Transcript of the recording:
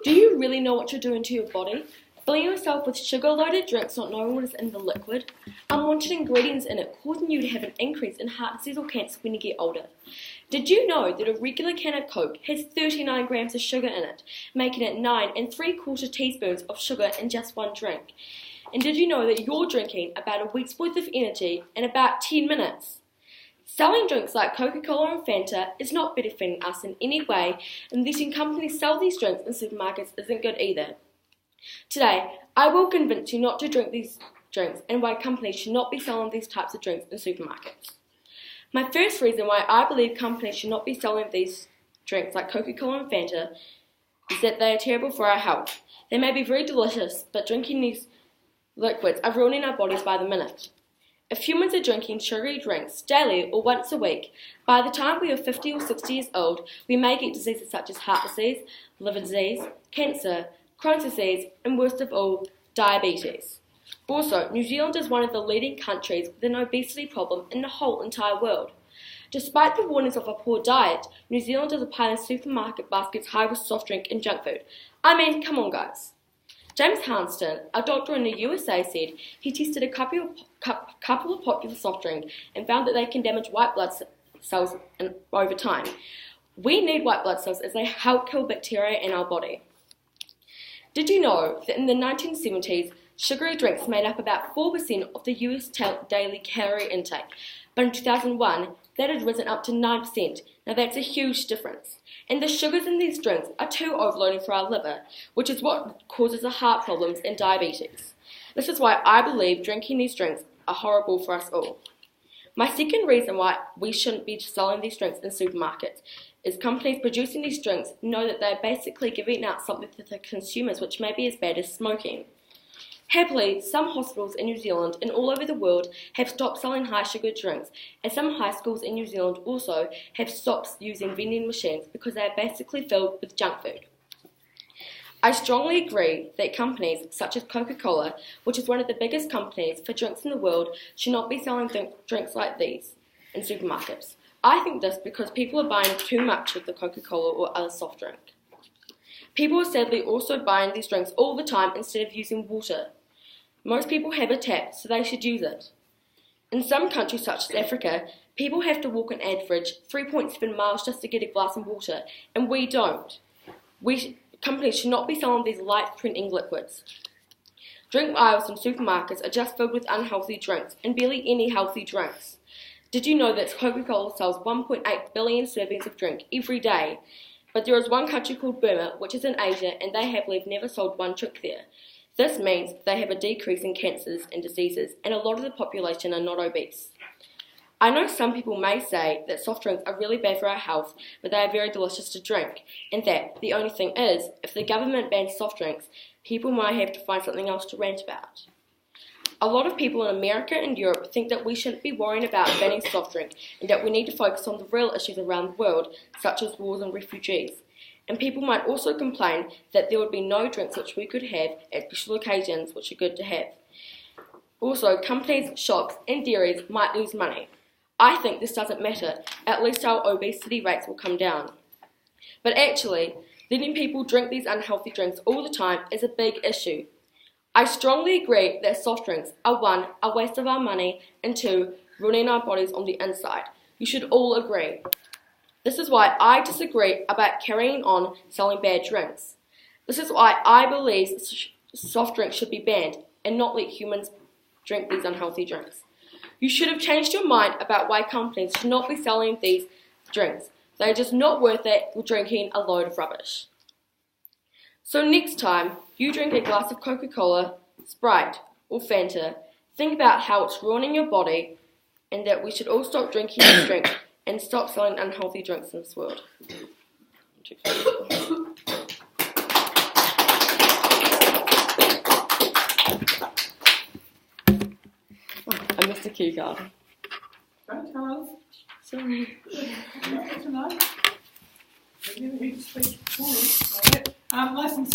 Do you really know what you're doing to your body? Filling yourself with sugar-loaded drinks not knowing what is in the liquid, unwanted ingredients in it causing you to have an increase in heart disease or cancer when you get older. Did you know that a regular can of Coke has 39 grams of sugar in it, making it 9 3/4 teaspoons of sugar in just one drink? And did you know that you're drinking about a week's worth of energy in about 10 minutes? Selling drinks like Coca-Cola and Fanta is not benefiting us in any way, and letting companies sell these drinks in supermarkets isn't good either. Today, I will convince you not to drink these drinks and why companies should not be selling these types of drinks in supermarkets. My first reason why I believe companies should not be selling these drinks like Coca-Cola and Fanta is that they are terrible for our health. They may be very delicious, but drinking these liquids are ruining our bodies by the minute. If humans are drinking sugary drinks daily or once a week, by the time we are 50 or 60 years old, we may get diseases such as heart disease, liver disease, cancer, Crohn's disease, and worst of all, diabetes. Also, New Zealand is one of the leading countries with an obesity problem in the whole entire world. Despite the warnings of a poor diet, New Zealand is piling supermarket baskets high with soft drink and junk food. I mean, come on guys. James Hanston, a doctor in the USA, said he tested a couple of popular soft drinks and found that they can damage white blood cells over time. We need white blood cells as they help kill bacteria in our body. Did you know that in the 1970s, sugary drinks made up about 4% of the US daily calorie intake, but in 2001, that had risen up to 9%. Now that's a huge difference. And the sugars in these drinks are too overloading for our liver, which is what causes the heart problems and diabetes. This is why I believe drinking these drinks are horrible for us all. My second reason why we shouldn't be selling these drinks in supermarkets is companies producing these drinks know that they're basically giving out something to the consumers which may be as bad as smoking. Happily, some hospitals in New Zealand and all over the world have stopped selling high sugar drinks, and some high schools in New Zealand also have stopped using vending machines because they are basically filled with junk food. I strongly agree that companies such as Coca-Cola, which is one of the biggest companies for drinks in the world, should not be selling drinks like these in supermarkets. I think this because people are buying too much of the Coca-Cola or other soft drink. People are sadly also buying these drinks all the time instead of using water. Most people have a tap, so they should use it. In some countries such as Africa, people have to walk an average 3.7 miles just to get a glass of water, and we don't. Companies should not be selling these light printing liquids. Drink aisles in supermarkets are just filled with unhealthy drinks, and barely any healthy drinks. Did you know that Coca-Cola sells 1.8 billion servings of drink every day? But there is one country called Burma, which is in Asia, and they have never sold one drink there. This means they have a decrease in cancers and diseases, and a lot of the population are not obese. I know some people may say that soft drinks are really bad for our health, but they are very delicious to drink, and that the only thing is, if the government bans soft drinks, people might have to find something else to rant about. A lot of people in America and Europe think that we shouldn't be worrying about banning soft drink, and that we need to focus on the real issues around the world, such as wars and refugees. And people might also complain that there would be no drinks which we could have at special occasions which are good to have. Also, companies, shops and dairies might lose money. I think this doesn't matter, at least our obesity rates will come down. But actually, letting people drink these unhealthy drinks all the time is a big issue. I strongly agree that soft drinks are 1, a waste of our money, and 2, ruining our bodies on the inside. You should all agree. This is why I disagree about carrying on selling bad drinks. This is why I believe soft drinks should be banned and not let humans drink these unhealthy drinks. You should have changed your mind about why companies should not be selling these drinks. They're just not worth it for drinking a load of rubbish. So next time you drink a glass of Coca-Cola, Sprite or Fanta, think about how it's ruining your body and that we should all stop drinking this drink and stop selling unhealthy drinks in this world. I missed a cue card. Right, hello. Sorry. Tonight. License